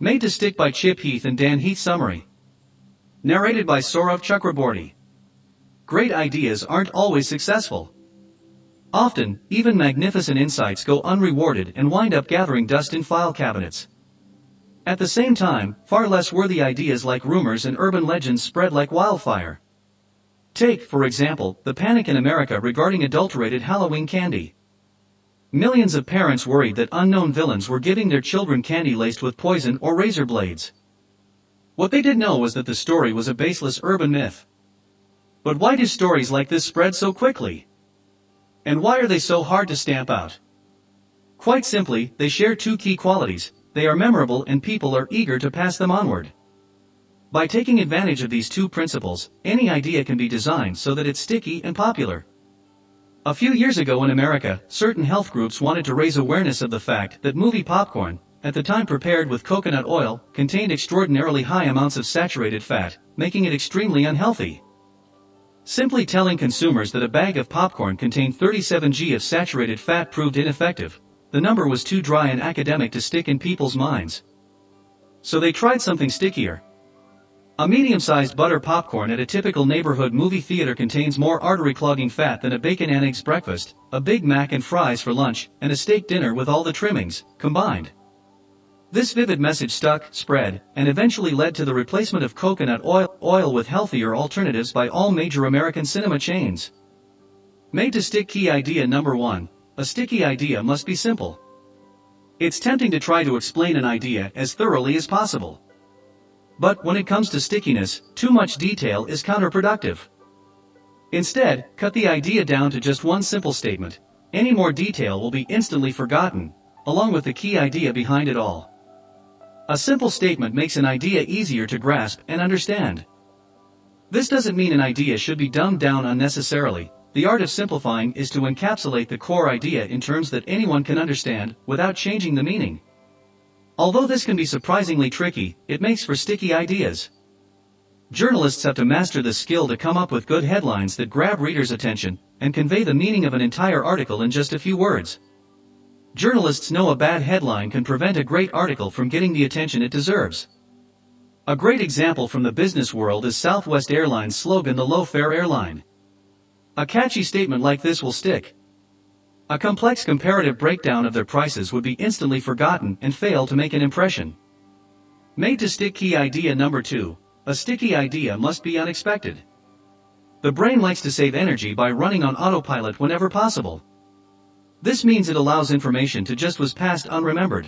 Made to Stick by Chip Heath and Dan Heath. Summary. Narrated by Saurav Chakraborty. Great ideas aren't always successful. Often, even magnificent insights go unrewarded and wind up gathering dust in file cabinets. At the same time, far less worthy ideas like rumors and urban legends spread like wildfire. Take, for example, the panic in America regarding adulterated Halloween candy. Millions of parents worried that unknown villains were giving their children candy laced with poison or razor blades. What they didn't know was that the story was a baseless urban myth. But why do stories like this spread so quickly? And why are they so hard to stamp out? Quite simply, they share two key qualities: they are memorable and people are eager to pass them onward. By taking advantage of these two principles, any idea can be designed so that it's sticky and popular. A few years ago in America, certain health groups wanted to raise awareness of the fact that movie popcorn, at the time prepared with coconut oil, contained extraordinarily high amounts of saturated fat, making it extremely unhealthy. Simply telling consumers that a bag of popcorn contained 37 g of saturated fat proved ineffective. The number was too dry and academic to stick in people's minds. So they tried something stickier. A medium-sized butter popcorn at a typical neighborhood movie theater contains more artery-clogging fat than a bacon and eggs breakfast, a Big Mac and fries for lunch, and a steak dinner with all the trimmings combined. This vivid message stuck, spread, and eventually led to the replacement of coconut oil with healthier alternatives by all major American cinema chains. Made to Stick. Key idea number 1. A sticky idea must be simple. It's tempting to try to explain an idea as thoroughly as possible. But when it comes to stickiness, too much detail is counterproductive. Instead, cut the idea down to just one simple statement. Any more detail will be instantly forgotten, along with the key idea behind it all. A simple statement makes an idea easier to grasp and understand. This doesn't mean an idea should be dumbed down unnecessarily. The art of simplifying is to encapsulate the core idea in terms that anyone can understand, without changing the meaning. Although this can be surprisingly tricky, it makes for sticky ideas. Journalists have to master this skill to come up with good headlines that grab readers' attention, and convey the meaning of an entire article in just a few words. Journalists know a bad headline can prevent a great article from getting the attention it deserves. A great example from the business world is Southwest Airlines' slogan, "The Low-Fare Airline." A catchy statement like this will stick. A complex comparative breakdown of their prices would be instantly forgotten and fail to make an impression. Made to Stick. Key idea number 2. A sticky idea must be unexpected. The brain likes to save energy by running on autopilot whenever possible. This means it allows information to just whiz past unremembered.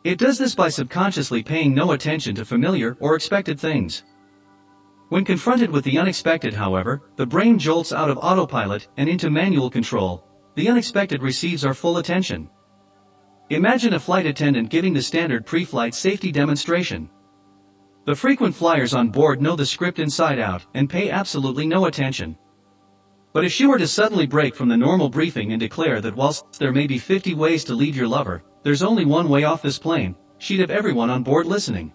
It does this by subconsciously paying no attention to familiar or expected things. When confronted with the unexpected, however, the brain jolts out of autopilot and into manual control. The unexpected receives our full attention. Imagine a flight attendant giving the standard pre-flight safety demonstration. The frequent flyers on board know the script inside out and pay absolutely no attention. But if she were to suddenly break from the normal briefing and declare that whilst there may be 50 ways to leave your lover, there's only one way off this plane, she'd have everyone on board listening.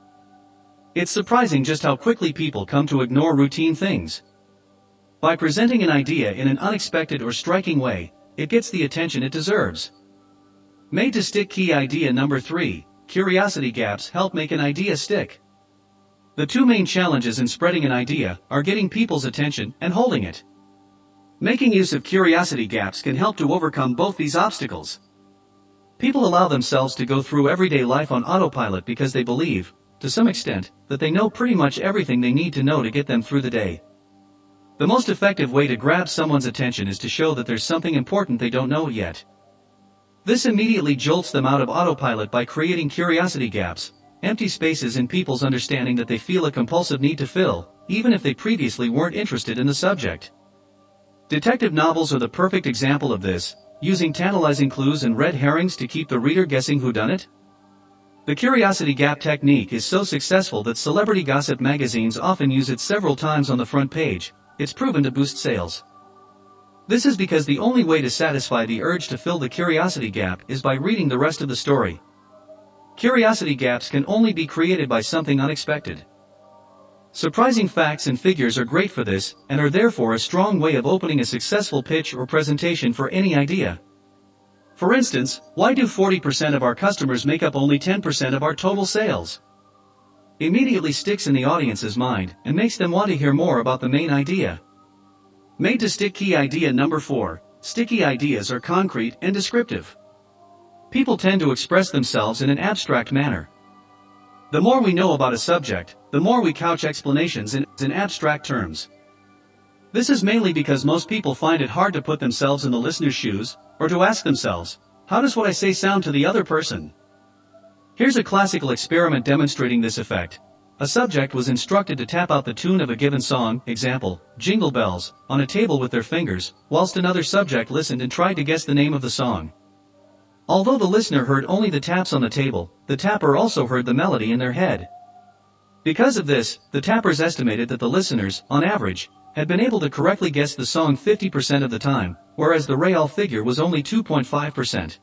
It's surprising just how quickly people come to ignore routine things. By presenting an idea in an unexpected or striking way, it gets the attention it deserves. Made to Stick. Key idea number 3. Curiosity gaps help make an idea stick. The two main challenges in spreading an idea are getting people's attention and holding it. Making use of curiosity gaps can help to overcome both these obstacles. People allow themselves to go through everyday life on autopilot because they believe, to some extent, that they know pretty much everything they need to know to get them through the day. The most effective way to grab someone's attention is to show that there's something important they don't know yet. This immediately jolts them out of autopilot by creating curiosity gaps, empty spaces in people's understanding that they feel a compulsive need to fill, even if they previously weren't interested in the subject. Detective novels are the perfect example of this, using tantalizing clues and red herrings to keep the reader guessing whodunit. The curiosity gap technique is so successful that celebrity gossip magazines often use it several times on the front page. It's proven to boost sales. This is because the only way to satisfy the urge to fill the curiosity gap is by reading the rest of the story. Curiosity gaps can only be created by something unexpected. Surprising facts and figures are great for this, and are therefore a strong way of opening a successful pitch or presentation for any idea. For instance, why do 40% of our customers make up only 10% of our total sales? Immediately sticks in the audience's mind and makes them want to hear more about the main idea. Made to stick key idea number 4, sticky ideas are concrete and descriptive. People tend to express themselves in an abstract manner. The more we know about a subject, the more we couch explanations in abstract terms. This is mainly because most people find it hard to put themselves in the listener's shoes, or to ask themselves, how does what I say sound to the other person? Here's a classical experiment demonstrating this effect. A subject was instructed to tap out the tune of a given song, example, Jingle Bells, on a table with their fingers, whilst another subject listened and tried to guess the name of the song. Although the listener heard only the taps on the table, the tapper also heard the melody in their head. Because of this, the tappers estimated that the listeners, on average, had been able to correctly guess the song 50% of the time, whereas the real figure was only 2.5%.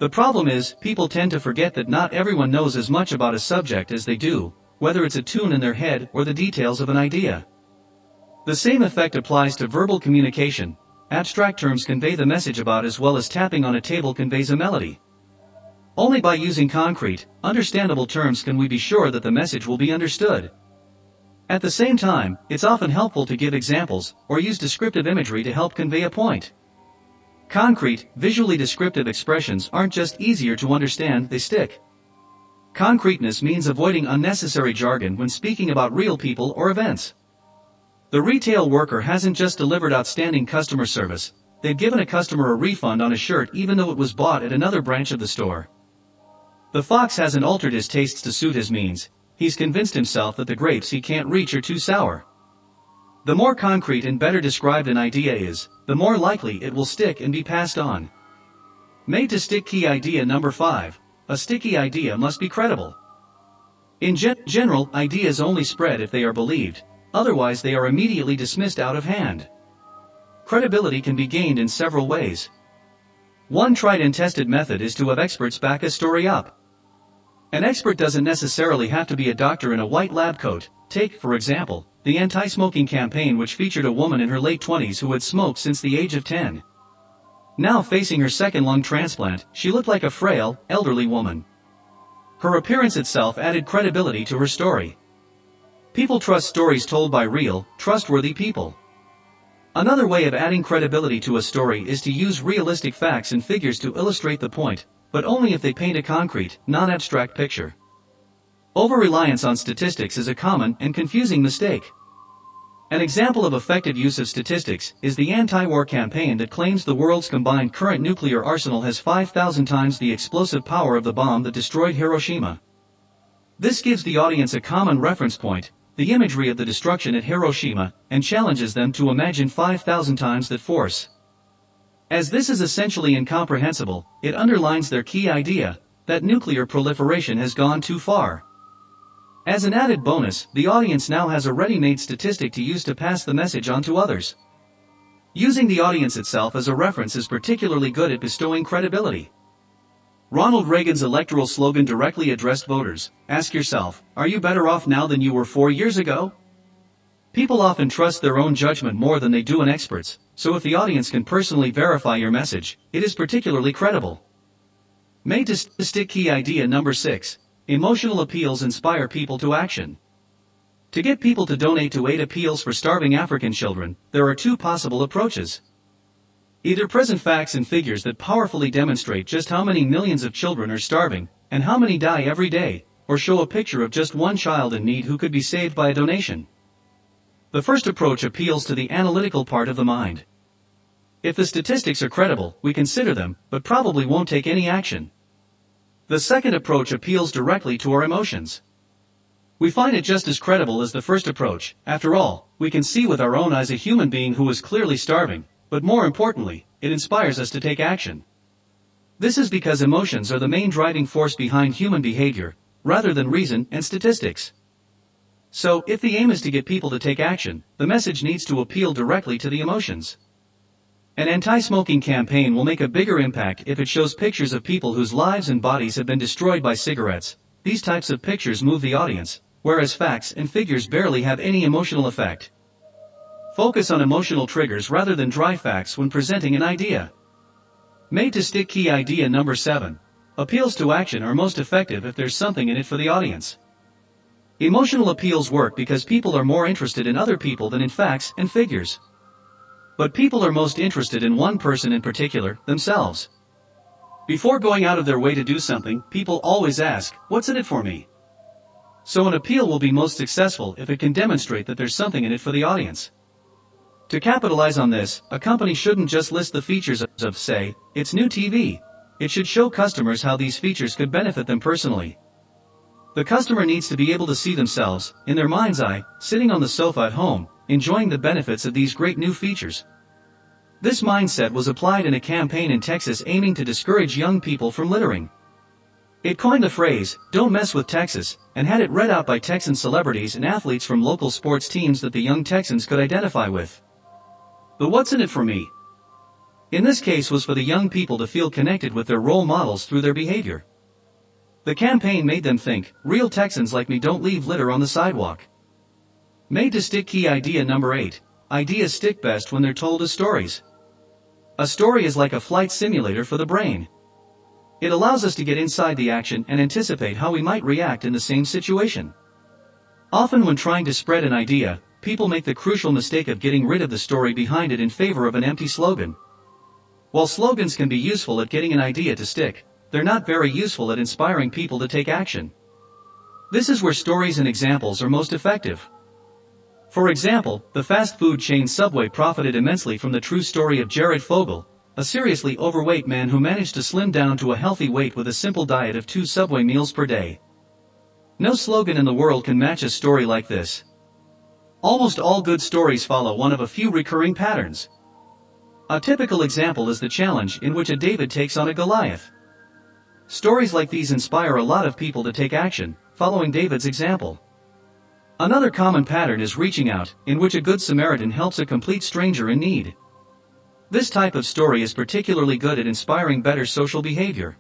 The problem is, people tend to forget that not everyone knows as much about a subject as they do, whether it's a tune in their head or the details of an idea. The same effect applies to verbal communication. Abstract terms convey the message about as well as tapping on a table conveys a melody. Only by using concrete, understandable terms can we be sure that the message will be understood. At the same time, it's often helpful to give examples or use descriptive imagery to help convey a point. Concrete, visually descriptive expressions aren't just easier to understand, they stick. Concreteness means avoiding unnecessary jargon when speaking about real people or events. The retail worker hasn't just delivered outstanding customer service, they've given a customer a refund on a shirt even though it was bought at another branch of the store. The fox hasn't altered his tastes to suit his means, he's convinced himself that the grapes he can't reach are too sour. The more concrete and better described an idea is, the more likely it will stick and be passed on. Made to stick key idea number 5, a sticky idea must be credible. In general, ideas only spread if they are believed, otherwise they are immediately dismissed out of hand. Credibility can be gained in several ways. One tried and tested method is to have experts back a story up. An expert doesn't necessarily have to be a doctor in a white lab coat. Take, for example, the anti-smoking campaign which featured a woman in her late 20s who had smoked since the age of 10. Now facing her second lung transplant, she looked like a frail, elderly woman. Her appearance itself added credibility to her story. People trust stories told by real, trustworthy people. Another way of adding credibility to a story is to use realistic facts and figures to illustrate the point, but only if they paint a concrete, non-abstract picture. Over-reliance on statistics is a common and confusing mistake. An example of effective use of statistics is the anti-war campaign that claims the world's combined current nuclear arsenal has 5,000 times the explosive power of the bomb that destroyed Hiroshima. This gives the audience a common reference point, the imagery of the destruction at Hiroshima, and challenges them to imagine 5,000 times that force. As this is essentially incomprehensible, it underlines their key idea, that nuclear proliferation has gone too far. As an added bonus, the audience now has a ready-made statistic to use to pass the message on to others. Using the audience itself as a reference is particularly good at bestowing credibility. Ronald Reagan's electoral slogan directly addressed voters, "Ask yourself, are you better off now than you were 4 years ago?" People often trust their own judgment more than they do an expert's, so if the audience can personally verify your message, it is particularly credible. Made to stick key idea number 6. Emotional appeals inspire people to action. To get people to donate to aid appeals for starving African children, there are two possible approaches. Either present facts and figures that powerfully demonstrate just how many millions of children are starving, and how many die every day, or show a picture of just one child in need who could be saved by a donation. The first approach appeals to the analytical part of the mind. If the statistics are credible, we consider them, but probably won't take any action. The second approach appeals directly to our emotions. We find it just as credible as the first approach. After all, we can see with our own eyes a human being who is clearly starving, but more importantly, it inspires us to take action. This is because emotions are the main driving force behind human behavior, rather than reason and statistics. So, if the aim is to get people to take action, the message needs to appeal directly to the emotions. An anti-smoking campaign will make a bigger impact if it shows pictures of people whose lives and bodies have been destroyed by cigarettes. These types of pictures move the audience, whereas facts and figures barely have any emotional effect. Focus on emotional triggers rather than dry facts when presenting an idea. Made to stick key idea number 7. Appeals to action are most effective if there's something in it for the audience. Emotional appeals work because people are more interested in other people than in facts and figures. But people are most interested in one person in particular, themselves. Before going out of their way to do something, people always ask, "What's in it for me?" So an appeal will be most successful if it can demonstrate that there's something in it for the audience. To capitalize on this, a company shouldn't just list the features of, say, its new TV. It should show customers how these features could benefit them personally. The customer needs to be able to see themselves, in their mind's eye, sitting on the sofa at home, enjoying the benefits of these great new features. This mindset was applied in a campaign in Texas aiming to discourage young people from littering. It coined the phrase, "Don't mess with Texas," and had it read out by Texan celebrities and athletes from local sports teams that the young Texans could identify with. The "What's in it for me?" in this case was for the young people to feel connected with their role models through their behavior. The campaign made them think, "Real Texans like me don't leave litter on the sidewalk." Made to stick key idea number 8. Ideas stick best when they're told as stories. A story is like a flight simulator for the brain. It allows us to get inside the action and anticipate how we might react in the same situation. Often when trying to spread an idea, people make the crucial mistake of getting rid of the story behind it in favor of an empty slogan. While slogans can be useful at getting an idea to stick, they're not very useful at inspiring people to take action. This is where stories and examples are most effective. For example, the fast food chain Subway profited immensely from the true story of Jared Fogle, a seriously overweight man who managed to slim down to a healthy weight with a simple diet of 2 Subway meals per day. No slogan in the world can match a story like this. Almost all good stories follow one of a few recurring patterns. A typical example is the challenge in which a David takes on a Goliath. Stories like these inspire a lot of people to take action, following David's example. Another common pattern is reaching out, in which a good Samaritan helps a complete stranger in need. This type of story is particularly good at inspiring better social behavior.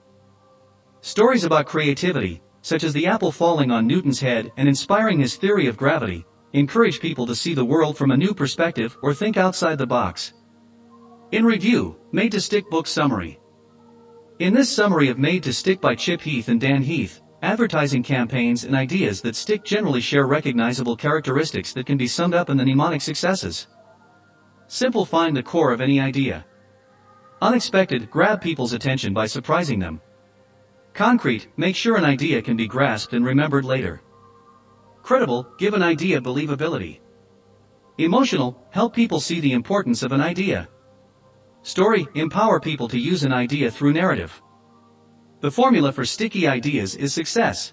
Stories about creativity, such as the apple falling on Newton's head and inspiring his theory of gravity, encourage people to see the world from a new perspective or think outside the box. In review, Made to Stick book summary. In this summary of Made to Stick by Chip Heath and Dan Heath, advertising campaigns and ideas that stick generally share recognizable characteristics that can be summed up in the mnemonic successes. Simple: find the core of any idea. Unexpected: grab people's attention by surprising them. Concrete: make sure an idea can be grasped and remembered later. Credible: give an idea believability. Emotional: help people see the importance of an idea. Story: empower people to use an idea through narrative. The formula for sticky ideas is success.